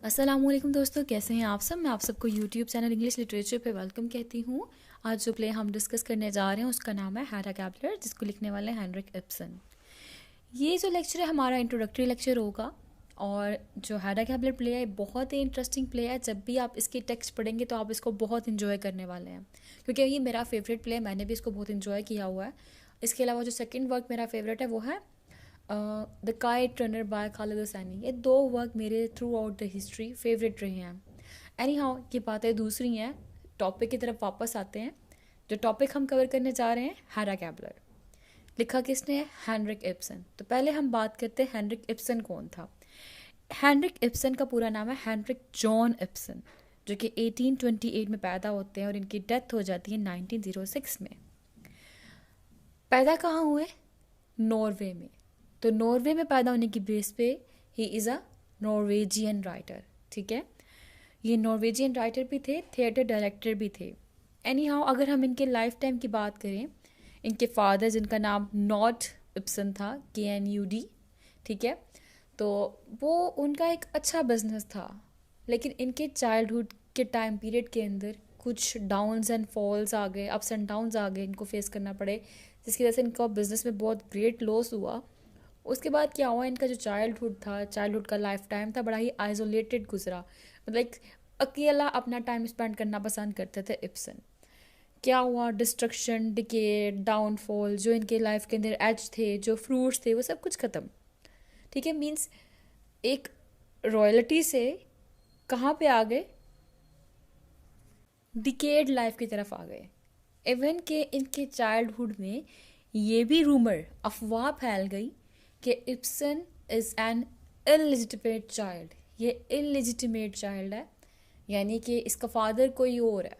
अस्सलामुअलैकुम दोस्तों, कैसे हैं आप सब। मैं आप सबको यूट्यूब चैनल इंग्लिश लिटरेचर पे वेलकम कहती हूँ। आज जो प्ले हम डिस्कस करने जा रहे हैं उसका नाम है हैडा गैबलर, जिसको लिखने वाले हैं हेनरिक इब्सन। ये जो लेक्चर है हमारा इंट्रोडक्टरी लेक्चर होगा। और जो हैडा गैबलर प्ले है बहुत ही इंटरेस्टिंग प्ले है। जब भी आप इसकी टेक्स्ट पढ़ेंगे तो आप इसको बहुत इन्जॉय करने वाले हैं, क्योंकि ये मेरा फेवरेट प्ले है। मैंने भी इसको बहुत इन्जॉय किया हुआ है। इसके अलावा जो सेकेंड वर्क मेरा फेवरेट है वो है the kite runner by Khaled Hosseini. ये दो वर्क मेरे throughout the history favourite रहे हैं। एनी हाउ, ये बातें दूसरी हैं। टॉपिक की तरफ वापस आते हैं। जो टॉपिक हम कवर करने जा रहे हैं, हैडा गैबलर। लिखा किसने है? Henrik Ibsen. तो पहले हम बात करते हैं हेनरिक इब्सन कौन था। हेनरिक इब्सन का पूरा नाम है हेनरिक जॉन इब्सन, जो कि 1828 में पैदा होते हैं और इनकी डेथ हो जाती है 1906 में। पैदा कहाँ हुए? नॉर्वे में। तो नॉर्वे में पैदा होने की बेस पे he is a Norwegian writer. ठीक है, ये नॉर्वेजियन राइटर भी थे, थिएटर डायरेक्टर भी थे। एनी हाउ, अगर हम इनके लाइफ टाइम की बात करें, इनके फादर जिनका नाम नॉट इब्सन था, KNUD, ठीक है, तो वो उनका एक अच्छा बिजनेस था। लेकिन इनके चाइल्डहुड के टाइम पीरियड के अंदर कुछ डाउन्स एंड फॉल्स आ गए, अप्स एंड डाउन्स आ गए, इनको फेस करना पड़े, जिसकी वजह से इनका बिजनेस में बहुत ग्रेट लॉस हुआ। उसके बाद क्या हुआ, इनका जो चाइल्डहुड था, चाइल्डहुड का लाइफ टाइम था, बड़ा ही आइसोलेटेड गुजरा। मतलब एक अकेला अपना टाइम स्पेंड करना पसंद करते थे इब्सन। क्या हुआ? डिस्ट्रक्शन, डिके, डाउनफॉल, जो इनके लाइफ के अंदर एज थे, जो फ्रूट्स थे, वो सब कुछ ख़त्म। ठीक है, मीन्स एक रॉयल्टी से कहाँ पे आ गए? डिकेड लाइफ की तरफ आ गए। इवन के इनके चाइल्डहुड में ये भी रूमर, अफवाह फैल गई कि Ibsen is an illegitimate child. ये इलिजिटिमेट चाइल्ड है, यानी कि इसका फादर कोई और है।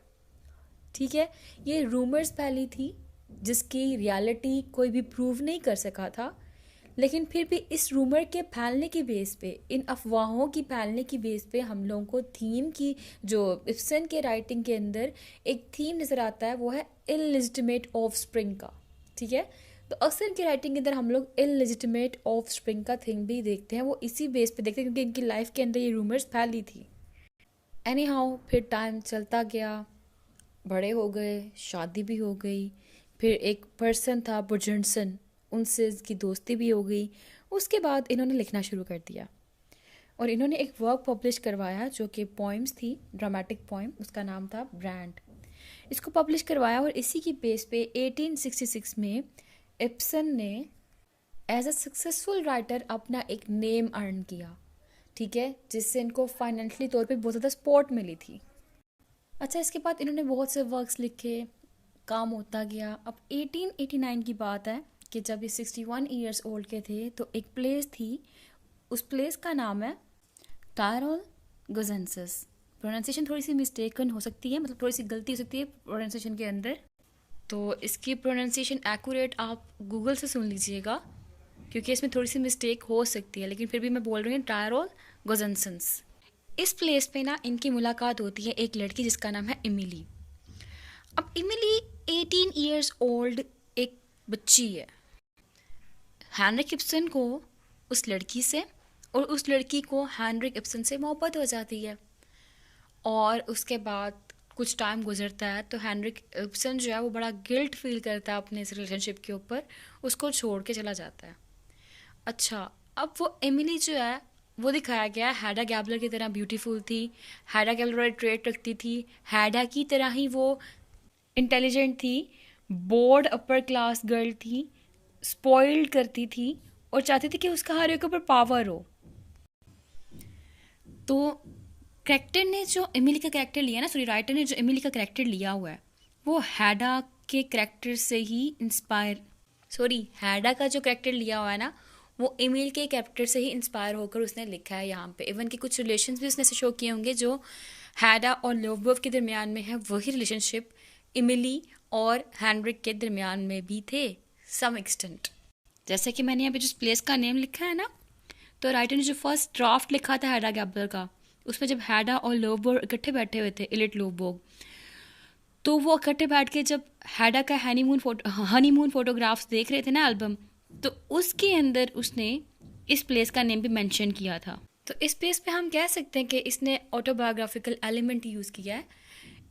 ठीक है, ये रूमर्स फैली थी जिसकी रियलिटी कोई भी प्रूव नहीं कर सका था। लेकिन फिर भी इस रूमर के फैलने की बेस पे, इन अफवाहों की फैलने की बेस पे हम लोगों को थीम की, जो इब्सन के राइटिंग के अंदर एक थीम नज़र आता है, वो है इलिजिटिमेट ऑफस्प्रिंग का। ठीक है, तो अक्सर इनकी राइटिंग के अंदर हम लोग इलिजिटिमेट ऑफस्प्रिंग का थिंग भी देखते हैं। वो इसी बेस पे देखते हैं क्योंकि इनकी लाइफ के अंदर ये रूमर्स फैली थी। एनी हाउ, फिर टाइम चलता गया, बड़े हो गए, शादी भी हो गई। फिर एक पर्सन था बुर्जनसन, उनसे इसकी दोस्ती भी हो गई। उसके बाद इन्होंने लिखना शुरू कर दिया और इन्होंने एक वर्क पब्लिश करवाया जो कि पोइम्स थी, ड्रामेटिक पोइम। उसका नाम था ब्रांड। इसको पब्लिश करवाया और इसी की बेस पे 1866 में इब्सन ने एज अ सक्सेसफुल राइटर अपना एक नेम अर्न किया। ठीक है, जिससे इनको फाइनेंशियली तौर पे बहुत ज़्यादा सपोर्ट मिली थी। अच्छा, इसके बाद इन्होंने बहुत से वर्क्स लिखे, काम होता गया। अब 1889 की बात है कि जब ये 61 ईयर्स ओल्ड के थे तो एक प्लेस थी, उस प्लेस का नाम है टायरोल गोजेंसिस। प्रोनाउंसिएशन थोड़ी सी मिस्टेकन हो सकती है, मतलब थोड़ी सी गलती हो सकती है प्रोनाउंसिएशन के अंदर, तो इसकी प्रोनाउंसिएशन एक्यूरेट आप गूगल से सुन लीजिएगा, क्योंकि इसमें थोड़ी सी मिस्टेक हो सकती है। लेकिन फिर भी मैं बोल रही हूँ टायरोल गोजेंसिस। इस प्लेस पे ना इनकी मुलाकात होती है एक लड़की जिसका नाम है इमिली। अब इमिली 18 ईयर्स ओल्ड एक बच्ची है। हेनरिक इब्सन को उस लड़की से और उस लड़की को हेनरिक इब्सन से मोहब्बत हो जाती है। और उसके बाद कुछ टाइम गुजरता है तो हेनरिक इब्सन जो है वो बड़ा गिल्ट फील करता है अपने इस रिलेशनशिप के ऊपर, उसको छोड़ के चला जाता है। अच्छा, अब वो एमिली जो है वो दिखाया गया है हैडा गैबलर की तरह ब्यूटीफुल थी। हैडा गैबलर वाले ट्रेट रखती थी। हैडा की तरह ही वो इंटेलिजेंट थी, बोर्ड अपर क्लास गर्ल थी, स्पॉइल्ड करती थी और चाहती थी कि उसका हर एक के ऊपर पावर हो। तो करेक्टर ने जो एमिली का करेक्टर लिया ना, सॉरी राइटर ने जो एमिली का करेक्टर लिया हुआ है वो हैडा के करेक्टर से ही हैडा का जो करेक्टर लिया हुआ है ना, वो एमिल के कैरेक्टर से ही इंस्पायर होकर उसने लिखा है यहाँ पे। इवन के कुछ रिलेशंस भी उसने ऐसे शो किए होंगे जो हैडा और लोवबर्ग के दरमियान में है, वही रिलेशनशिप इमिली और हेनरिक के दरमियान में भी थे सम एक्सटेंट। जैसे कि मैंने यहाँ पे जिस प्लेस का नेम लिखा है ना, तो राइटर ने जो फर्स्ट ड्राफ्ट लिखा था हैडा गैबलर का, उसमें जब हैडा और लोवबर्ग इकट्ठे बैठे हुए थे, इलिट लोवबर्ग, तो वो इकट्ठे बैठ के जब हैडा का हनीमून फोटोग्राफ्स देख रहे थे ना एल्बम, तो उसके अंदर उसने इस प्लेस का नेम भी मेंशन किया था। तो इस बेस पे हम कह सकते हैं कि इसने ऑटोबायोग्राफिकल एलिमेंट यूज़ किया है।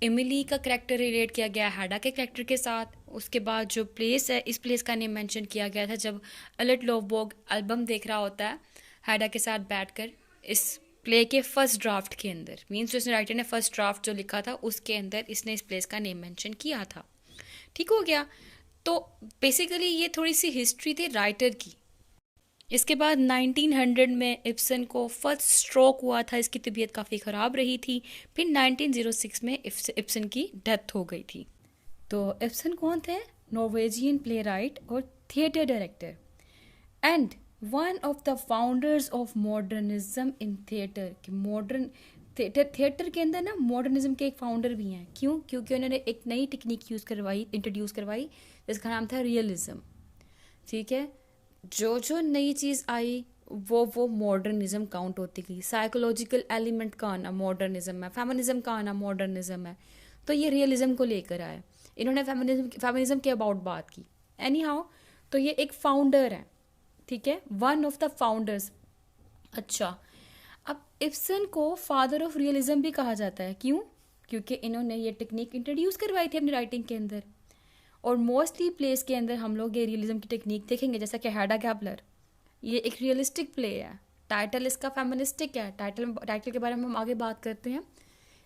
एमिली का कैरेक्टर रिलेट किया गया हैडा के कैरेक्टर के साथ। उसके बाद जो प्लेस है, इस प्लेस का नेम मेंशन किया गया था जब एलेट लोवबर्ग एल्बम देख रहा होता है हैडा के साथ बैठकर, इस प्ले के फर्स्ट ड्राफ्ट के अंदर, मीन्स जो इसने राइटर ने फर्स्ट ड्राफ्ट जो लिखा था उसके अंदर इसने इस प्लेस का नेम मेंशन किया था। ठीक हो गया। तो बेसिकली ये थोड़ी सी हिस्ट्री थी राइटर की। इसके बाद 1900 में इब्सन को फर्स्ट स्ट्रोक हुआ था, इसकी तबीयत काफ़ी ख़राब रही थी। फिर 1906 में इब्सन की डेथ हो गई थी। तो इब्सन कौन थे? नॉर्वेजियन प्ले राइट और theatre director and one of the founders of modernism in theatre. कि मॉडर्न थिएटर के अंदर ना मॉडर्निज्म के एक फाउंडर भी हैं। क्यों? क्योंकि उन्होंने एक नई टेक्निक इंट्रोड्यूस करवाई जिसका नाम था रियलिज्म। ठीक है, जो नई चीज़ आई वो मॉडर्निज्म काउंट होती गई। साइकोलॉजिकल एलिमेंट का आना मॉडर्निज्म है, फेमिनिज्म का आना मॉडर्निज्म है। तो ये रियलिज्म को लेकर आए, इन्होंने फेमिनिज्म के अबाउट बात की। एनी हाउ, तो ये एक फाउंडर है, ठीक है, वन ऑफ द फाउंडर्स। अच्छा, अब इब्सन को फादर ऑफ रियलिज्म भी कहा जाता है। क्यों? क्योंकि इन्होंने ये टेक्निक इंट्रोड्यूस करवाई थी अपनी राइटिंग के अंदर। और मोस्टली प्लेस के अंदर हम लोग ये रियलिज्म की टेक्निक देखेंगे, जैसा कि हैडा गैबलर, ये एक रियलिस्टिक प्ले है। टाइटल इसका फेमिनिस्टिक है। टाइटल के बारे में हम आगे बात करते हैं।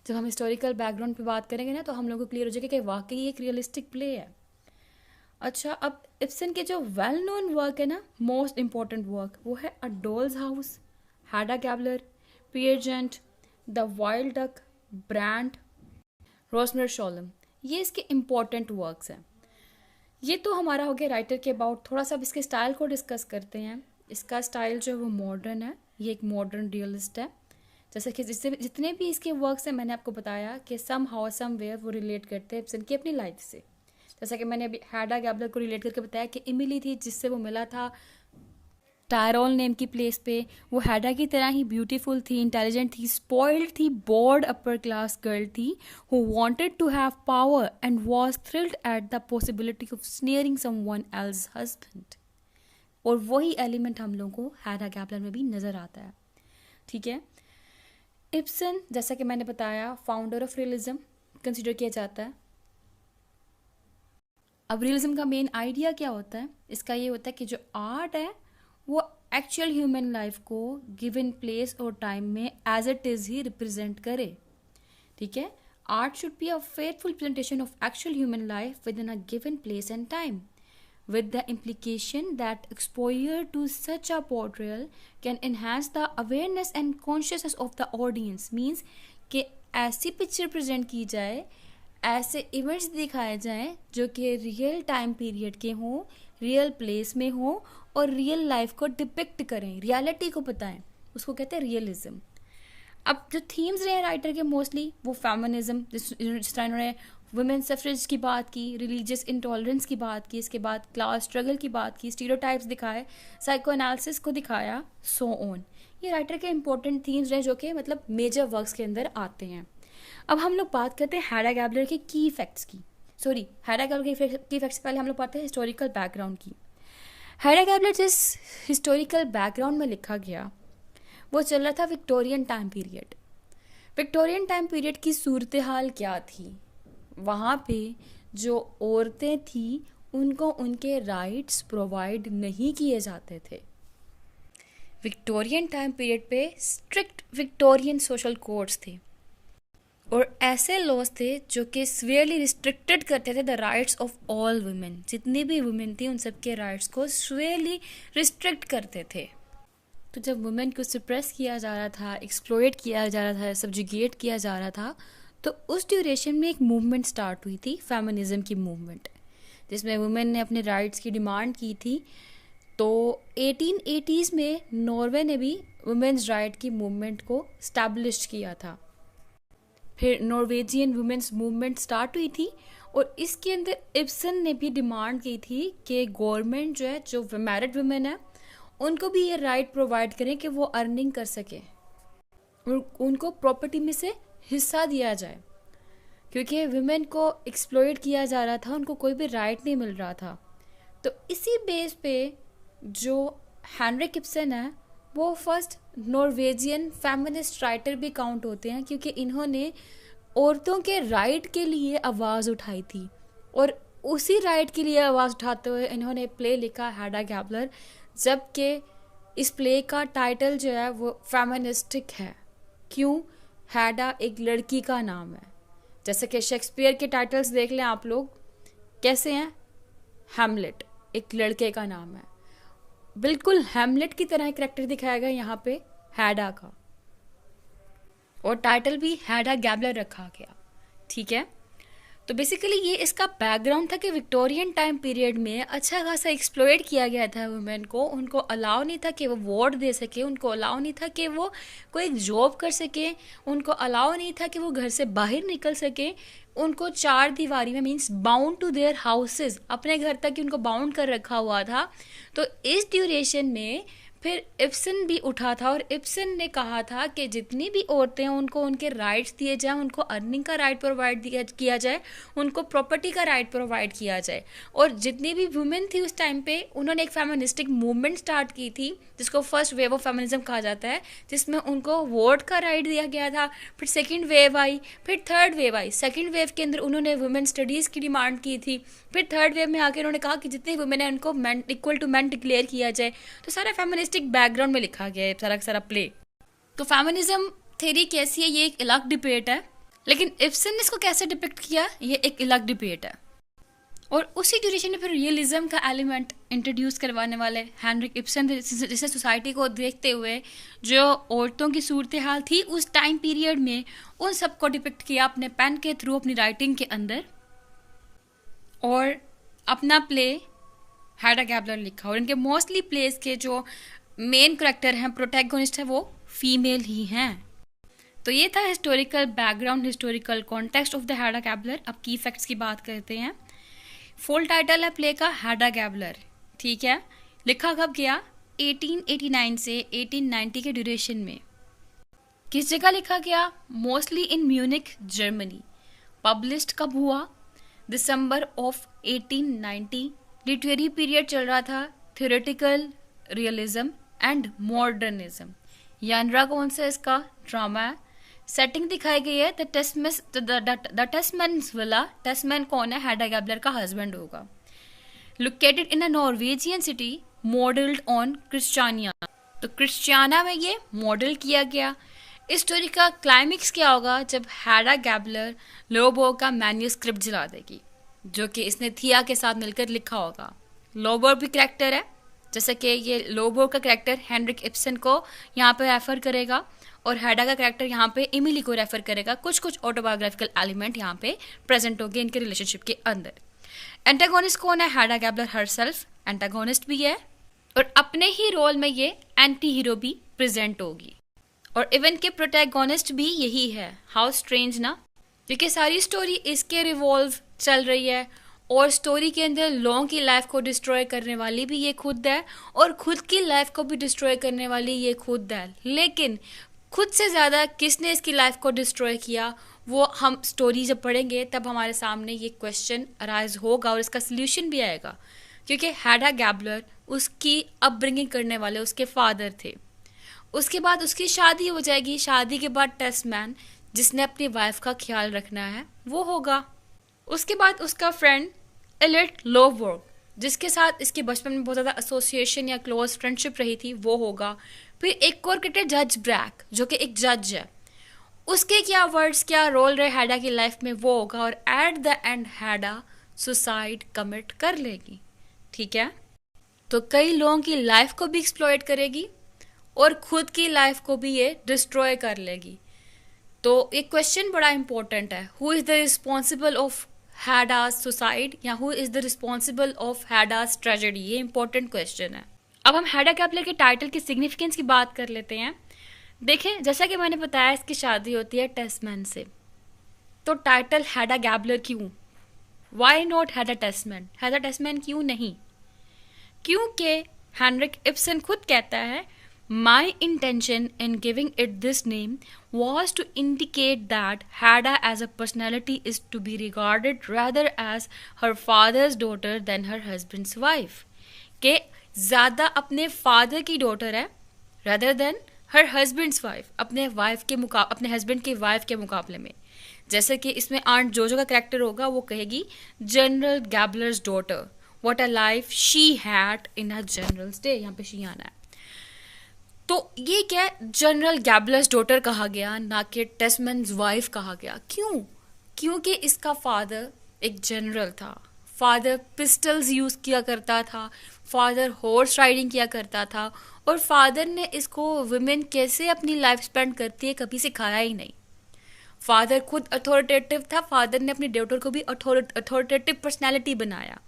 जब हम हिस्टोरिकल बैकग्राउंड पे बात करेंगे ना, तो हम लोगों को क्लियर हो जाएगा कि वाकई एक रियलिस्टिक प्ले है। अच्छा, अब इब्सन के जो वेल नोन वर्क है ना, मोस्ट इम्पॉर्टेंट वर्क, वो है a doll's house, Hedda Gabler, Peer Gynt, the wild duck, Brand, Rosmersholm. ये इसके इम्पॉर्टेंट वर्क्स हैं। ये तो हमारा हो गया राइटर के अबाउट। थोड़ा सा अब इसके स्टाइल को डिस्कस करते हैं। इसका स्टाइल जो है वो मॉडर्न है, ये एक मॉडर्न रियलिस्ट है। जैसे कि जितने भी इसके वर्क्स हैं, मैंने आपको बताया कि सम हाउ सम वेयर वो रिलेट करते हैं इब्सन की अपनी लाइफ से। जैसा कि मैंने अभी हैडा गैबलर को रिलेट करके बताया कि इमिली थी जिससे वो मिला था टायरोल नेम की प्लेस पे। वो हैडा की तरह ही ब्यूटीफुल थी, इंटेलिजेंट थी, स्पॉइल्ड थी, बोर्ड अपर क्लास गर्ल थी who wanted to have power and was thrilled at the possibility of snaring someone else husband. और वही एलिमेंट हम लोगों को हैडा गैबलर में भी नज़र आता है। ठीक है, इब्सन जैसा कि मैंने बताया फाउंडर ऑफ रियलिज्म कंसिडर किया जाता है। अब रियलिज्म का मेन आइडिया क्या होता है? इसका ये होता है कि जो आर्ट है वो एक्चुअल ह्यूमन लाइफ को गिवन प्लेस और टाइम में एज इट इज़ ही रिप्रेजेंट करे। ठीक है, art should be a faithful presentation of actual human life within a given place and time, with the implication that exposure to such a portrayal can enhance the awareness and consciousness of the audience। means कि ऐसी picture present की जाए, ऐसे events दिखाए जाएं जो कि real time period के हों, रियल प्लेस में हों और रियल लाइफ को डिपिक्ट करें, रियलिटी को बताएं, उसको कहते हैं रियलिज्म। अब जो थीम्स रहे राइटर के मोस्टली वो फेमिनिज्म, जिस तरह इन्होंने वुमेन सफ्रेज की बात की, रिलीजियस इंटॉलरेंस की बात की, इसके बाद क्लास स्ट्रगल की बात की, स्टीरियोटाइप्स दिखाए, साइको एनालिसिस को दिखाया, सो ऑन। ये राइटर के इंपॉर्टेंट थीम्स रहे जो कि मतलब मेजर वर्क्स के अंदर आते हैं। अब हम लोग बात करते हैं हैडा गैबलर के की फैक्ट्स की। हैडा गैबलर के की फैक्ट्स पहले हम लोग बात हैं हिस्टोरिकल बैकग्राउंड की। हैडा गैबलर जिस हिस्टोरिकल बैकग्राउंड में लिखा गया वो चल रहा था Victorian time period. Victorian time period की सूरत हाल क्या थी? वहाँ पे जो औरतें थी उनको उनके राइट्स प्रोवाइड नहीं किए जाते थे। विक्टोरियन टाइम पीरियड पे स्ट्रिक्ट विक्टोरियन सोशल कोड्स थे और ऐसे लॉज थे जो कि सीवियरली रिस्ट्रिक्टेड करते थे the rights of all women. जितनी भी वुमेन थी उन सबके राइट्स को सीवियरली रिस्ट्रिक्ट करते थे। तो जब वुमेन को सप्रेस किया जा रहा था, एक्सप्लॉइट किया जा रहा था, सब्जुगेट किया जा रहा था, तो उस ड्यूरेशन में एक मूवमेंट स्टार्ट हुई थी, फेमिनिज्म की मूवमेंट, जिसमें वुमेन ने अपने राइट्स की डिमांड की थी। तो 1880s में नॉर्वे ने भी वुमेन्स राइट की मूवमेंट को स्टैब्लिश किया था। फिर नॉर्वेजियन वुमेन्स मूवमेंट स्टार्ट हुई थी और इसके अंदर इब्सन ने भी डिमांड की थी कि गवर्नमेंट जो है, जो मैरिड वुमेन है, उनको भी ये राइट प्रोवाइड करें कि वो अर्निंग कर सके और उनको प्रॉपर्टी में से हिस्सा दिया जाए, क्योंकि वुमेन को एक्सप्लॉइट किया जा रहा था, उनको कोई भी राइट नहीं मिल रहा था। तो इसी बेस पे जो हेनरिक इब्सन है वो फर्स्ट नॉर्वेजियन फेमिनिस्ट राइटर भी काउंट होते हैं, क्योंकि इन्होंने औरतों के राइट के लिए आवाज़ उठाई थी, और उसी राइट के लिए आवाज़ उठाते हुए इन्होंने प्ले लिखा हैडा गैबलर, जबकि इस प्ले का टाइटल जो है वो फेमिनिस्टिक है। क्यों? हैडा एक लड़की का नाम है। जैसे कि शेक्सपियर के टाइटल्स देख लें आप लोग, कैसे हैं? हैमलेट एक लड़के का नाम है, बिल्कुल हैमलेट की तरह कैरेक्टर दिखाया गया यहाँ पे हैडा का, और टाइटल भी हैडा गैबलर रखा गया। ठीक है, तो बेसिकली ये इसका बैकग्राउंड था कि विक्टोरियन टाइम पीरियड में अच्छा खासा एक्सप्लॉइट किया गया था वुमेन को। उनको अलाउ नहीं था कि वो वोट दे सके, उनको अलाउ नहीं था कि वो कोई जॉब कर सके, उनको अलाउ नहीं था कि वो घर से बाहर निकल सके। उनको चार दीवारी में means bound to their houses, अपने घर तक ही उनको बाउंड कर रखा हुआ था। तो इस ड्यूरेशन में फिर इब्सन भी उठा था, और इब्सन ने कहा था कि जितनी भी औरतें हैं उनको उनके राइट्स दिए जाएं, उनको अर्निंग का राइट प्रोवाइड किया जाए, उनको प्रॉपर्टी का राइट प्रोवाइड किया जाए। और जितनी भी वुमेन थी उस टाइम पे, उन्होंने एक फेमिनिस्टिक मूवमेंट स्टार्ट की थी जिसको फर्स्ट वेव ऑफ फेमिनिज्म कहा जाता है, जिसमें उनको वोट का राइट दिया गया था। फिर सेकेंड वेव आई, फिर थर्ड वेव आई। सेकेंड वेव के अंदर उन्होंने वुमेन स्टडीज़ की डिमांड की थी। फिर थर्ड वेव में आके उन्होंने कहा कि जितने वुमेन हैं उनको इक्वल टू मैन डिक्लेयर किया जाए। तो सारा फेमिनिस्टिक बैकग्राउंड में लिखा गया है सारा सारा प्ले। तो फेमिनिज्म थ्योरी कैसी है, ये एक अलग डिबेट है, लेकिन इब्सन ने इसको कैसे डिपिक्ट किया, ये एक अलग डिबेट है। और उसी ड्यूरेशन में फिर रियलिज्म का एलिमेंट इंट्रोड्यूस करवाने वाले हेनरिक इब्सन, जिसने सोसाइटी को देखते हुए जो औरतों की सूरत हाल थी उस टाइम पीरियड में, उन सबको डिपिक्ट किया अपने पेन के थ्रू, अपनी राइटिंग के अंदर, और अपना प्ले हैडा गैबलर लिखा। और इनके मोस्टली प्लेस के जो मेन करेक्टर हैं, प्रोटैगोनिस्ट है, वो फीमेल ही हैं। तो ये था historical background, historical context of the हैडा Gabler. अब की फैक्ट्स की बात करते हैं। फुल टाइटल है प्ले का हैडा गैबलर। ठीक है, लिखा कब गया? 1889 से 1890 के ड्यूरेशन में। किस जगह लिखा गया? Mostly in Munich, Germany. Published कब हुआ? December of 1890। लिटरेरी पीरियड चल रहा था थ्योरेटिकल रियलिज्म एंड मॉडर्निज्म। यानरा कौन सा इसका ड्रामा है। सेटिंग दिखाई गई है द टेस्मैन्स विला। टेस्मैन कौन है? हैडा गैबलर का हस्बैंड होगा। Located in a Norwegian city modelled on Christiania. तो क्रिश्चियाना में ये मॉडल किया गया। इस स्टोरी का क्लाइमेक्स क्या होगा? जब हैडा गैबलर लोबो का मैन्यूस्क्रिप्ट जला देगी, जो कि इसने थिया के साथ मिलकर लिखा होगा। लोबो भी कैरेक्टर है, जैसे कि ये लोबो का कैरेक्टर हेनरिक इब्सन को यहाँ पे रेफर करेगा, और हैडा का कैरेक्टर यहाँ पे इमिली को रेफर करेगा। कुछ कुछ ऑटोबायोग्राफिकल एलिमेंट यहाँ पे प्रेजेंट होंगे इनके रिलेशनशिप के अंदर। एंटागोनिस्ट कौन है? हैडा गैबलर हरसेल्फ एंटागोनिस्ट भी है, और अपने ही रोल में ये एंटी हीरो भी प्रेजेंट होगी। और इवन के प्रोटैगोनिस्ट भी यही है। हाउ स्ट्रेंज ना, क्योंकि सारी स्टोरी इसके रिवॉल्व चल रही है, और स्टोरी के अंदर लोगों की लाइफ को डिस्ट्रॉय करने वाली भी ये खुद है, और खुद की लाइफ को भी डिस्ट्रॉय करने वाली ये खुद है। लेकिन खुद से ज़्यादा किसने इसकी लाइफ को डिस्ट्रॉय किया, वो हम स्टोरी जब पढ़ेंगे तब हमारे सामने ये क्वेश्चन अराइज होगा, और इसका सल्यूशन भी आएगा। क्योंकि हैडा गैबलर उसकी अपब्रिंगिंग करने वाले उसके फादर थे। उसके बाद उसकी शादी हो जाएगी। शादी के बाद टेस्मैन, जिसने अपनी वाइफ का ख्याल रखना है, वो होगा। उसके बाद उसका फ्रेंड एलिट लोवबर्ग, जिसके साथ इसके बचपन में बहुत ज़्यादा एसोसिएशन या क्लोज फ्रेंडशिप रही थी, वो होगा। फिर एक और क्रिकेटर जज ब्रैक, जो कि एक जज है, उसके क्या वर्ड्स, क्या रोल रहे हैडा की लाइफ में, वो होगा। और at the end हैडा suicide commit कर लेगी। ठीक है, तो कई लोगों की लाइफ को भी एक्सप्लॉइट करेगी, और खुद की लाइफ को भी ये डिस्ट्रॉय कर लेगी। तो एक क्वेश्चन बड़ा इंपॉर्टेंट है, who is the responsible of Hedda's suicide, या who is the responsible of Hedda's tragedy? ये इंपॉर्टेंट क्वेश्चन है। अब हम हैडा गैबलर के टाइटल की सिग्निफिकेंस की बात कर लेते हैं। देखें, जैसा कि मैंने बताया, इसकी शादी होती है टेस्मैन से। तो टाइटल हैडा गैबलर क्यों? Why not हैडा Tesman? हैडा टेस्मैन क्यों नहीं? क्योंकि हेनरिक इब्सन खुद कहता है, My intention in giving it this name was to indicate that Hadda as a personality is to be regarded rather as her father's daughter than her husband's wife. के ज़्यादा अपने father की daughter है rather than her husband's wife, अपने husband की wife के मुकाबले में। जैसे कि इसमें आंट जोजो का कैरेक्टर होगा, वो कहेगी General Gabler's daughter, what a life she had in a general's day. यहाँ पे शी आना है। तो ये क्या, जनरल गैबलर्स डॉटर कहा गया, ना कि टेस्मन्स वाइफ कहा गया। क्यों? क्योंकि इसका फादर एक जनरल था, फादर पिस्टल्स यूज किया करता था, फादर हॉर्स राइडिंग किया करता था, और फादर ने इसको वुमेन कैसे अपनी लाइफ स्पेंड करती है कभी सिखाया ही नहीं। फादर खुद अथॉरिटेटिव था, फादर ने अपनी डॉटर को भी अथॉरिटेटिव पर्सनैलिटी बनाया।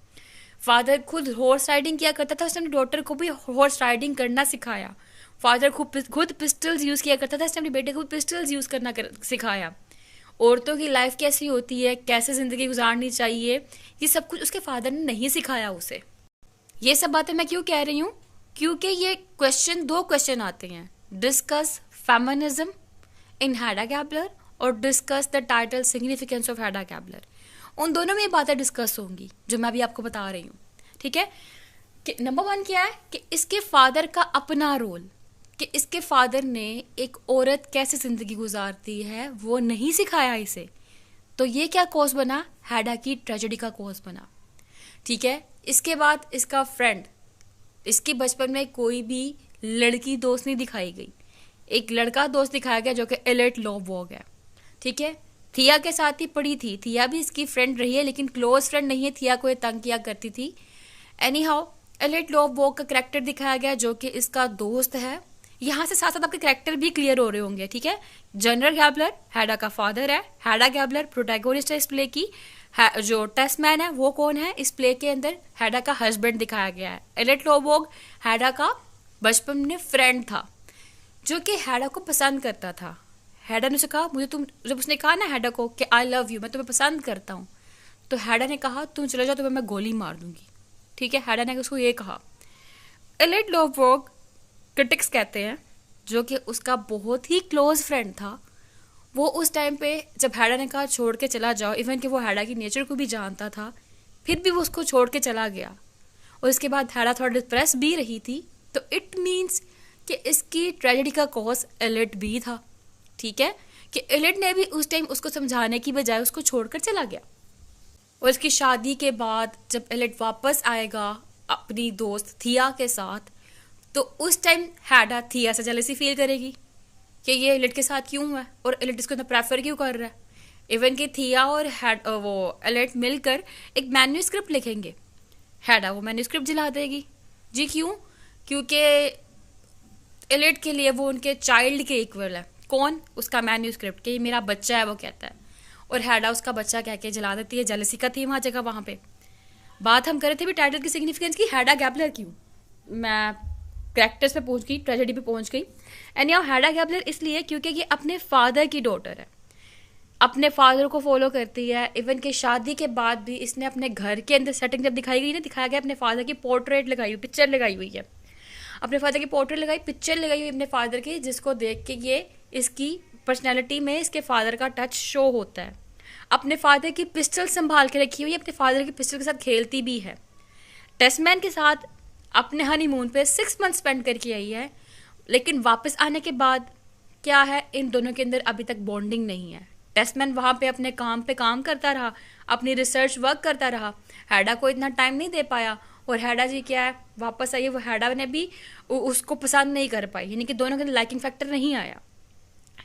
फादर खुद हॉर्स राइडिंग किया करता था, उसने अपनी डॉटर को भी हॉर्स राइडिंग करना सिखाया। फादर खुद पिस्टल्स यूज किया करता था, उसने अपने बेटे को पिस्टल्स यूज करना सिखाया। औरतों की लाइफ कैसी होती है, कैसे जिंदगी गुजारनी चाहिए, ये सब कुछ उसके फादर ने नहीं सिखाया उसे। ये सब बातें मैं क्यों कह रही हूँ? क्योंकि ये दो क्वेश्चन आते हैं, डिस्कस फेमिनिज्म इन हैडा गैबलर और discuss the title significance of हैडा Gabler. उन दोनों में ये बातें डिस्कस होंगी जो मैं अभी आपको बता रही हूँ। ठीक है, कि नंबर 1 क्या है कि इसके फादर का अपना रोल, कि इसके फादर ने एक औरत कैसे जिंदगी गुजारती है वो नहीं सिखाया इसे। तो ये क्या कॉज बना? हैडा की ट्रेजेडी का कॉज बना। ठीक है, इसके बाद इसका फ्रेंड, इसके बचपन में कोई भी लड़की दोस्त नहीं दिखाई गई, एक लड़का दोस्त दिखाया गया जो कि एलेट लोबवॉग है। ठीक है, थिया के साथ ही पढ़ी थी, थिया भी इसकी फ्रेंड रही है लेकिन क्लोज फ्रेंड नहीं है, थिया को ये तंग किया करती थी। एनी हाउ एलेट लोबवॉग का कैरेक्टर दिखाया गया जो कि इसका दोस्त है। यहाँ से साथ साथ आपके कैरेक्टर भी क्लियर हो रहे होंगे। ठीक है, जनरल गैबलर हैडा का फादर है, हैडा गैबलर प्रोटैगोनिस्ट है इस प्ले की। जो टेस्टमैन है वो कौन है इस प्ले के अंदर? हैडा का हस्बैंड दिखाया गया है। एलेट लोबवॉग हैडा का बचपन में फ्रेंड था जो कि हैडा को पसंद करता था। हैडा ने उसे कहा, जब उसने कहा ना हैडा को कि आई लव यू, मैं तुम्हें पसंद करता हूँ, तो हैडा ने कहा तुम चले जाओ तुम्हें मैं गोली मार दूंगी। ठीक है, हैडा ने उसको ये कहा। एलेट लोबवॉग क्रिटिक्स कहते हैं, जो कि उसका बहुत ही क्लोज फ्रेंड था, वो उस टाइम पे जब हैडा ने कहा छोड़ के चला जाओ, इवन कि वो हैडा की नेचर को भी जानता था, फिर भी वो उसको छोड़ के चला गया। और इसके बाद हैडा थोड़ा डिप्रेस भी रही थी, तो इट मीन्स कि इसकी ट्रेजेडी का कॉज एलेट भी था। ठीक है, कि एलेट ने भी उस टाइम उसको समझाने की बजाय उसको छोड़कर चला गया। और इसकी शादी के बाद जब एलेट वापस आएगा अपनी दोस्त थिया के साथ, तो उस टाइम हैडा थिया से जेलसी फील करेगी कि ये एलेट के साथ क्यों है और एलेट इसको इतना प्रेफर क्यों कर रहा है। इवन कि थिया और वो एलेट मिलकर एक मैन्यूस्क्रिप्ट लिखेंगे, हैडा वो मैन्यूस्क्रिप्ट जला देगी। जी क्यों? क्योंकि एलेट के लिए वो उनके चाइल्ड के इक्वल है। कौन? उसका मैन्यूस्क्रिप्ट, कि ये मेरा बच्चा है वो कहता है, और हैडा उसका बच्चा कह के जला देती है। जेलसी का थीम आ जाएगा वहाँ पे। बात हम कर रहे थे भी टाइटल की सिग्निफिकेंस की, हैडा गैबलर क्यों? मैं कैरेक्टर्स पे पहुंच गई, ट्रेजेडी पे पहुंच गई। एंड यहाँ हैडा गैबलर इसलिए क्योंकि ये अपने फादर की डॉटर है, अपने फादर को फॉलो करती है। इवन कि शादी के बाद भी इसने अपने घर के अंदर सेटिंग जब दिखाई गई ना, दिखाया गया अपने फादर की पोर्ट्रेट लगाई हुई, पिक्चर लगाई हुई है, अपने फादर की पोर्ट्रेट लगाई, पिक्चर लगाई हुई अपने फादर की, जिसको देख के ये इसकी पर्सनैलिटी में इसके फादर का टच शो होता है। अपने फादर की पिस्टल संभाल के रखी हुई, अपने फादर की पिस्टल के साथ खेलती भी है। टेस्टमैन के साथ अपने हनीमून पे 6 मंथ स्पेंड करके आई है, लेकिन वापस आने के बाद क्या है, इन दोनों के अंदर अभी तक बॉन्डिंग नहीं है। टेस्टमैन वहाँ पे अपने काम पे काम करता रहा, अपनी रिसर्च वर्क करता रहा, हैडा को इतना टाइम नहीं दे पाया। और हैडा जी क्या है, वापस आई है, वो हैडा ने भी उसको पसंद नहीं कर पाई, यानी कि दोनों के अंदर लाइकिंग फैक्टर नहीं आया।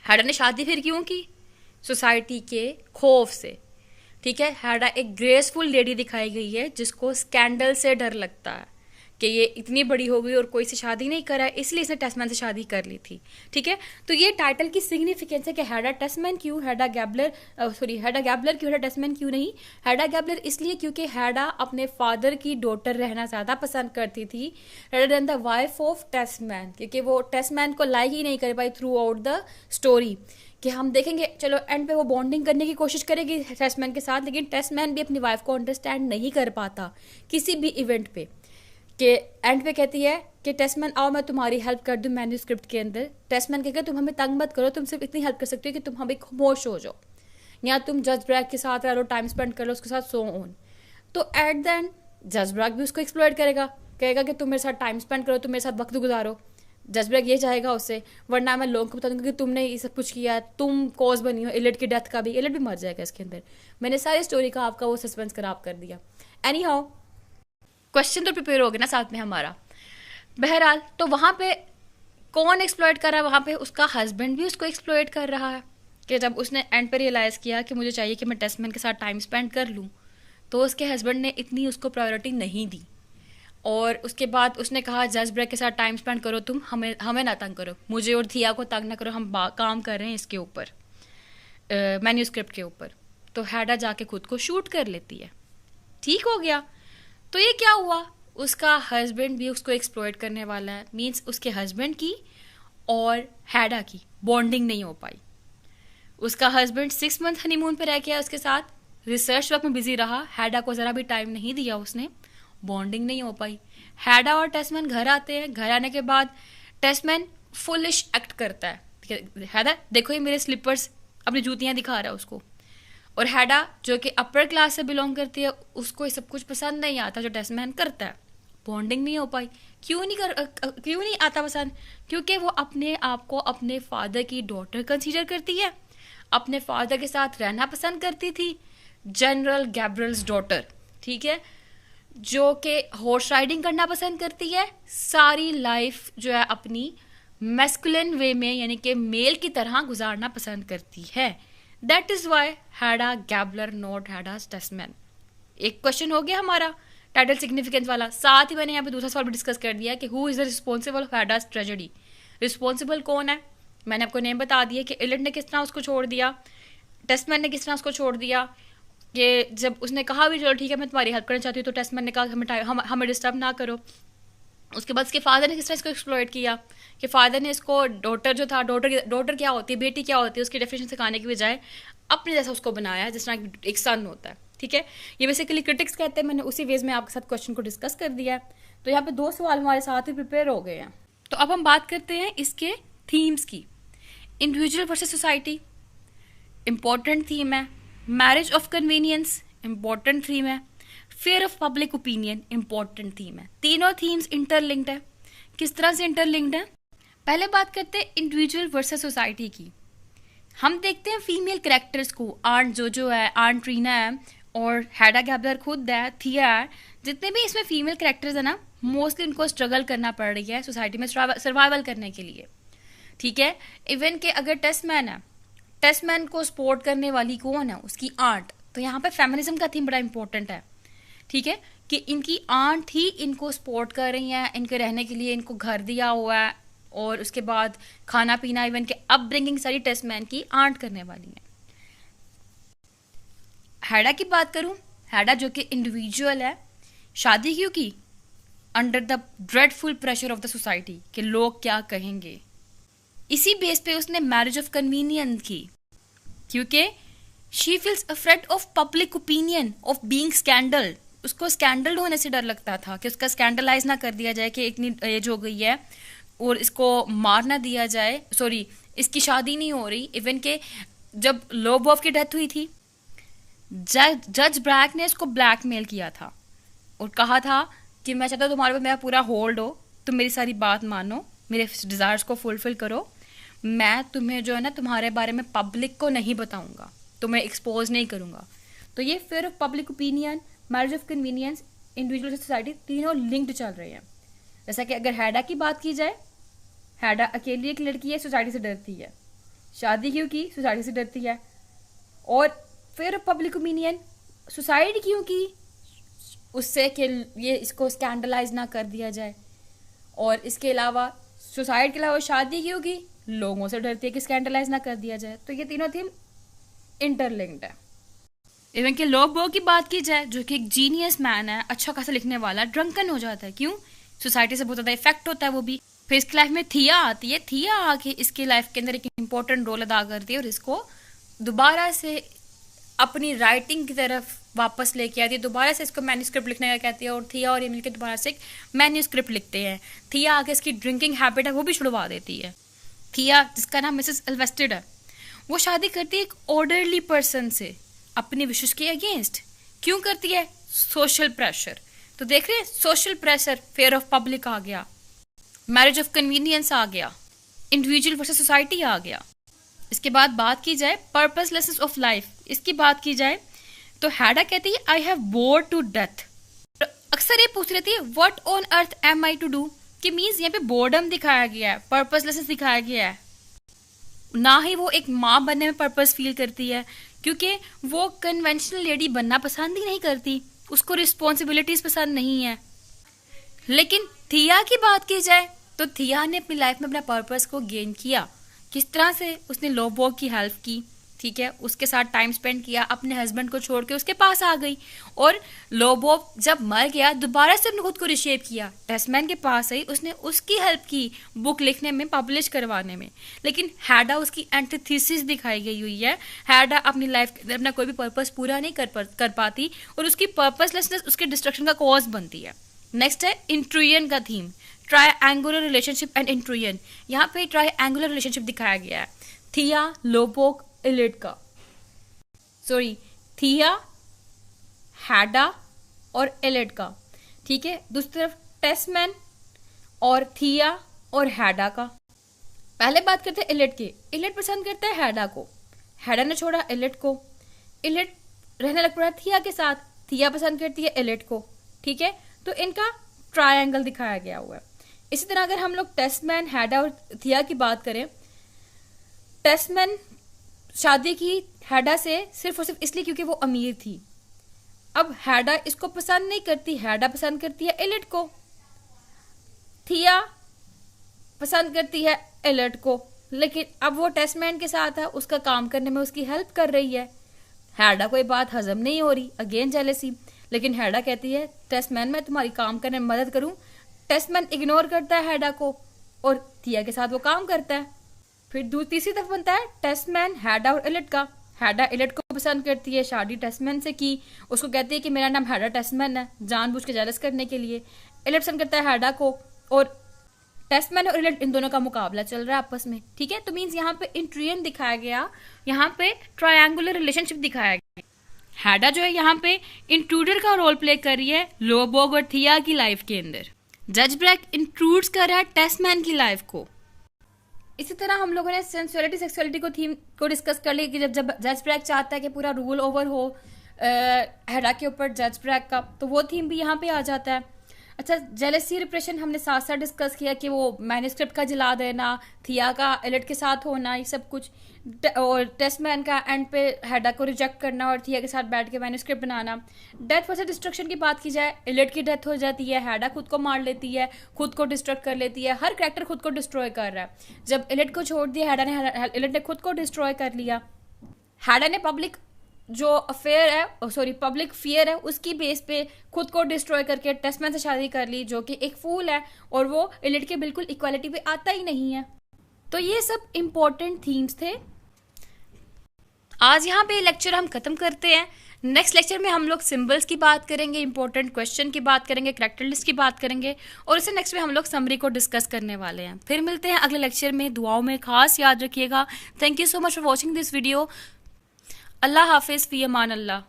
हैडा ने शादी फिर क्यों की? सोसाइटी के खौफ से। ठीक है, हैडा एक ग्रेसफुल लेडी दिखाई गई है जिसको स्कैंडल से डर लगता है कि ये इतनी बड़ी हो गई और कोई से शादी नहीं करा है, इसलिए इसने टेस्टमैन से शादी कर ली थी। ठीक है, तो ये टाइटल की सिग्निफिकेंस है कि हैडा टेस्टमैन क्यों, हैडा गैबलर क्यों, हैडा टेस्टमैन क्यों नहीं। हैडा गैबलर इसलिए क्योंकि हैडा अपने फादर की डॉटर रहना ज़्यादा पसंद करती थी rather than the wife of Tesman, क्योंकि वो टेस्टमैन को लाइक ही नहीं कर पाई थ्रू आउट द स्टोरी। कि हम देखेंगे चलो एंड पे वो बॉन्डिंग करने की कोशिश करेगी टेस्टमैन के साथ, लेकिन टेस्टमैन भी अपनी वाइफ को अंडरस्टैंड नहीं कर पाता किसी भी इवेंट पे। कि एंड पे कहती है कि टेस्टमैन आओ मैं तुम्हारी हेल्प कर दूं मैन्यूस्क्रिप्ट के अंदर। टेस्टमैन कहेगा तुम हमें तंग मत करो, तुम सिर्फ इतनी हेल्प कर सकते हो कि तुम हमें खामोश हो जाओ, या तुम जज ब्रैक के साथ रह लो, टाइम स्पेंड कर लो उसके साथ, सो ऑन। तो एट द एंड जज ब्रैक भी उसको एक्सप्लॉइट करेगा, कहेगा कि तुम मेरे साथ टाइम स्पेंड करो, तुम मेरे साथ वक्त गुजारो, जज ब्रैक ये चाहेगा उससे, वरना मैं लोगों को बता दूंगा कि तुमने ये सब कुछ किया, तुम कॉज बनी हो एलिट की डेथ का भी, एलिट भी मर जाएगा इसके अंदर। मैंने सारी स्टोरी का आपका वो सस्पेंस खराब कर दिया। एनी हाउ, क्वेश्चन तो प्रिपेयर हो गया ना साथ में हमारा। बहरहाल तो वहाँ पे कौन एक्सप्लॉइट कर रहा है, वहाँ पे उसका हस्बैंड भी उसको एक्सप्लॉइट कर रहा है। कि जब उसने एंड पे रियलाइज़ किया कि मुझे चाहिए कि मैं टेस्टमैन के साथ टाइम स्पेंड कर लूँ, तो उसके हस्बैंड ने इतनी उसको प्रायोरिटी नहीं दी। और उसके बाद उसने कहा जज ब्रेक के साथ टाइम स्पेंड करो, तुम हमें ना तंग करो, मुझे और थिया को तंग ना करो, हम काम कर रहे हैं इसके ऊपर, मैन्यूस्क्रिप्ट के ऊपर। तो हैडा जाके खुद को शूट कर लेती है। ठीक हो गया। तो ये क्या हुआ, उसका हस्बैंड भी उसको एक्सप्लॉइट करने वाला है। मीन्स उसके हस्बैंड की और हैडा की बॉन्डिंग नहीं हो पाई। उसका हस्बैंड 6 मंथ हनीमून पे रह गया उसके साथ, रिसर्च वर्क में बिजी रहा, हैडा को ज़रा भी टाइम नहीं दिया उसने, बॉन्डिंग नहीं हो पाई। हैडा और टेस्टमैन घर आते हैं। घर आने के बाद टेस्टमैन फुलिश एक्ट करता है। हैडा देखो ये मेरे स्लीपर्स, अपनी जूतियाँ दिखा रहा है उसको। और हैडा जो कि अपर क्लास से बिलोंग करती है, उसको ये सब कुछ पसंद नहीं आता जो टेस्टमैन करता है। बॉन्डिंग नहीं हो पाई। क्यों नहीं आता पसंद? क्योंकि वो अपने आप को अपने फादर की डॉटर कंसीडर करती है, अपने फादर के साथ रहना पसंद करती थी, जनरल गैब्रियल्स डॉटर, ठीक है, जो कि हॉर्स राइडिंग करना पसंद करती है, सारी लाइफ जो है अपनी मैस्कुलिन वे में यानी कि मेल की तरह गुजारना पसंद करती है। That is why Hedda Gabler not Hedda's Tesman. एक क्वेश्चन हो गया हमारा टाइटल सिग्निफिकेंस वाला। साथ ही मैंने यहाँ पे दूसरा सवाल भी डिस्कस कर दिया कि who is the responsible of Hedda's tragedy. Responsible कौन है? मैंने आपको नेम बता दिया कि एलिट ने किस तरह उसको छोड़ दिया, टेस्टमैन ने किस तरह उसको छोड़ दिया। कि जब उसने कहा भी चलो ठीक है मैं तुम्हारी हेल्प करना चाहती हूँ, तो टेस्टमैन ने कहा हमें डिस्टर्ब ना करो। उसके बाद उसके फादर ने किस तरह इसको एक्सप्लॉइट किया कि फादर ने इसको डॉटर जो था, डॉटर क्या होती है, बेटी क्या होती है, उसकी डेफिनेशन सिखाने की बजाय अपने जैसा उसको बनाया जिस तरह एक सन होता है। ठीक है, ये बेसिकली क्रिटिक्स कहते हैं। मैंने उसी वेज में आपके साथ क्वेश्चन को डिस्कस कर दिया है। तो यहाँ पे 2 सवाल हमारे साथ ही प्रिपेयर हो गए हैं। तो अब हम बात करते हैं इसके थीम्स की। Individual versus society, important theme है। Marriage of convenience, important theme है। Fear of public opinion, important theme है। तीनों थीम्स इंटरलिंक्ड है। किस तरह से इंटरलिंक्ड है? पहले बात करते हैं इंडिविजुअल वर्सेस सोसाइटी की। हम देखते हैं फीमेल कैरेक्टर्स को, आंट जोजो है, आंट रीना है और हैडा गैबलर खुद है, थिया है। जितने भी इसमें फीमेल कैरेक्टर्स है ना, मोस्टली उनको स्ट्रगल करना पड़ रही है सोसाइटी में सर्वाइवल करने के लिए। ठीक है, इवन के अगर टेस्टमैन है, टेस्टमैन को सपोर्ट करने वाली कौन है? उसकी आंट। तो यहाँ पे फेमिनिज्म का थीम बड़ा इंपॉर्टेंट है। ठीक है, कि इनकी आंट ही इनको सपोर्ट कर रही हैं, इनके रहने के लिए इनको घर दिया हुआ है, और उसके बाद खाना पीना, इवन के अपब्रिंगिंग सारी टेस्टमैन की आंट करने वाली है। हैडा की बात करूं, हैडा जो कि इंडिविजुअल है, शादी क्यों की? Under the dreadful pressure of the society कि लोग क्या कहेंगे। इसी बेस पे उसने मैरिज ऑफ कन्वीनियंस की, क्योंकि she feels afraid of public opinion, of being scandal. उसको स्कैंडल होने से डर लगता था कि उसका स्कैंडलाइज ना कर दिया जाए कि इतनी एज हो गई है और इसको मार ना दिया जाए, सॉरी इसकी शादी नहीं हो रही। इवन के जब लोबोव की डेथ हुई थी, जज ब्रैक ने इसको ब्लैकमेल किया था और कहा था कि मैं चाहता हूँ तुम्हारे ऊपर मेरा पूरा होल्ड हो, तुम मेरी सारी बात मानो, मेरे डिज़ायर्स को फुलफिल करो, मैं तुम्हें जो है ना तुम्हारे बारे में पब्लिक को नहीं बताऊंगा, तुम्हें एक्सपोज नहीं करूंगा। तो ये fair of public opinion, marriage of convenience, individual society, तीनों लिंक्ड चल रहे हैं। जैसा कि अगर हैडा की बात की जाए, हैडा अकेली एक लड़की है, सोसाइटी से डरती है। शादी क्यों की? सोसाइटी से डरती है। और fair of public opinion, society क्यों की? उससे कि ये इसको स्कैंडलाइज ना कर दिया जाए। और इसके अलावा सोसाइटी के अलावा शादी क्यों की? लोगों से डरती है कि स्कैंडलाइज ना कर दिया जाए। तो ये तीनों थीम इंटरलिंक्ड है। इवन के लोबो की बात की जाए, जो कि एक जीनियस मैन है, अच्छा खासा लिखने वाला, ड्रंकन हो जाता है। क्यों? सोसाइटी से बहुत ज़्यादा इफेक्ट होता है वो भी। फिर इसकी लाइफ में थिया आती है, थिया आके इसकी लाइफ के अंदर एक इंपॉर्टेंट रोल अदा करती है और इसको दोबारा से अपनी राइटिंग की तरफ वापस लेके आती है, दोबारा से इसको मैन्यूस्क्रिप्ट लिखने का कहती है। और थिया और ये मिलकर दोबारा से एक मैन्यूस्क्रिप्ट लिखते हैं। थिया आके इसकी ड्रिंकिंग हैबिट है वो भी छुड़वा देती है। थिया, जिसका नाम मिसेस एल्वेस्टेड है, वो शादी करती है एक ऑर्डरली पर्सन से अपनी विशेष के अगेंस्ट। क्यों करती है? Social pressure. तो देख रहे हैं, social pressure, fear of public आ गया। मैरिज ऑफ कन्वीनियंस आ गया, इंडिविजुअल वर्सेस सोसाइटी आ गया। इसके बाद बात की जाए पर्पसलेसनेस ऑफ लाइफ, इसकी बात की जाए तो हैडा कहती है I have bored to death. अक्सर ये पूछ रही थी what on earth am I to do, कि मीन्स यहाँ पे बोर्डम दिखाया गया है, पर्पसलेसनेस दिखाया गया है। ना ही वो एक माँ बनने में पर्पस फील करती है, क्योंकि वो कन्वेंशनल लेडी बनना पसंद ही नहीं करती, उसको रिस्पॉन्सिबिलिटीज पसंद नहीं है। लेकिन थिया की बात की जाए तो थिया ने अपनी लाइफ में अपना पर्पस को गेन किया। किस तरह से? उसने लोबोग की हेल्प की, ठीक है, उसके साथ टाइम स्पेंड किया, अपने हस्बैंड को छोड़ के उसके पास आ गई, और लोबोग जब मर गया दोबारा से उसने खुद को रिशेप किया, टेस्टमैन के पास आई, उसने उसकी हेल्प की बुक लिखने में, पब्लिश करवाने में। लेकिन हैडा उसकी एंटीथेसिस दिखाई गई हुई है। हैडा अपनी लाइफ के अंदर अपना कोई भी पर्पस पूरा नहीं कर पाती, और उसकी पर्पसलेसनेस उसके डिस्ट्रक्शन का कॉज बनती है। नेक्स्ट है इंट्रूयन का थीम, ट्रायंगुलर रिलेशनशिप एंड इंट्रूयन। यहाँ पे ट्रायंगुलर रिलेशनशिप दिखाया गया है, थिया, लोबोग, इलिड का, सॉरी, थिया, हैडा और इलिड का, ठीक है। दूसरी तरफ टेस्टमैन और थिया और हैडा का। पहले बात करते हैं इलिड की। इलिड पसंद करता है हैडा को, हैडा ने छोड़ा इलिड को, इलिड रहने लग पड़ा थिया के साथ, थिया पसंद करती है इलिड को, ठीक है। तो इनका ट्रायंगल दिखाया गया हुआ है। इसी तरह अगर हम लोग टेस्टमैन, हैडा और थिया की बात करें, टेस्टमैन शादी की हैडा से सिर्फ और सिर्फ इसलिए क्योंकि वो अमीर थी। अब हैडा इसको पसंद नहीं करती, हैडा पसंद करती है इलिड को, थिया पसंद करती है इलिड को, लेकिन अब वो टेस्टमैन के साथ है, उसका काम करने में उसकी हेल्प कर रही है। हैडा को ये बात हजम नहीं हो रही, अगेन जेलेसी। लेकिन हैडा कहती है टेस्टमैन मैं तुम्हारी काम करने में मदद करूं। टेस्टमैन इग्नोर करता है हैडा को और थिया के साथ वो काम करता है। फिर तीसरी तरफ बनता है टेस्टमैन, हैडा और इलिड का। हैडा इलिड को पसंद करती है, शादी टेस्टमैन से की, उसको कहती है कि मेरा नाम हैडा टेस्टमैन है, जानबूझ के जेलस करने के लिए। इलिड पसंद करता है हैडा को, और टेस्टमैन और इलिड इन दोनों का मुकाबला चल रहा है आपस में, ठीक है। तो मीन्स यहाँ पे इंट्रियन दिखाया गया, यहाँ पे ट्रायंगुलर रिलेशनशिप दिखाया गया। हैडा जो है यहाँ पे इंट्रूडर का रोल प्ले कर रही है लोबोग और थिया की लाइफ के अंदर। जज ब्रैक इंट्रूड्स कर रहा है टेस्टमैन की लाइफ को। इसी तरह हम लोगों ने सेंसुअलिटी सेक्सुअलिटी को थीम को डिस्कस कर लिया कि जब जज ब्रैक चाहता है कि पूरा रूल ओवर हो हैडा के ऊपर जज ब्रैक का, तो वो थीम भी यहाँ पे आ जाता है। अच्छा, जेलसी रिप्रेशन हमने साथ साथ डिस्कस किया कि वो मैन्यूस्क्रिप्ट का जला देना, थिया का एलिट के साथ होना, ये सब कुछ, और टेस्टमैन का एंड पे हैडा को रिजेक्ट करना और थिया के साथ बैठ के मैन्यूस्क्रिप्ट बनाना। डेथ वर्सेस डिस्ट्रक्शन की बात की जाए, एलिट की डेथ हो जाती है, हैडा खुद को मार लेती है, खुद को डिस्ट्रक्ट कर लेती है, हर कैरेक्टर खुद को डिस्ट्रॉय कर रहा है। जब एलिट को छोड़ दिया हैडा ने, एलिट ने खुद को डिस्ट्रॉय कर लिया। हैडा ने पब्लिक जो अफेयर है, सॉरी पब्लिक फियर है, उसकी बेस पे खुद को डिस्ट्रॉय करके टेस्टमैन से शादी कर ली, जो कि एक फूल है और वो इलिट के बिल्कुल इक्वालिटी पे आता ही नहीं है। तो ये सब इंपॉर्टेंट थीम्स थे। आज यहाँ पे लेक्चर हम खत्म करते हैं। नेक्स्ट लेक्चर में हम लोग सिंबल्स की बात करेंगे, इंपॉर्टेंट क्वेश्चन की बात करेंगे, कैरेक्टर लिस्ट की बात करेंगे, और इससे नेक्स्ट में हम लोग समरी को डिस्कस करने वाले हैं। फिर मिलते हैं अगले लेक्चर में। दुआओं में खास याद रखिएगा। Thank you so much for watching this video. अल्लाह हाफिज़, फ़ी अमान अल्लाह।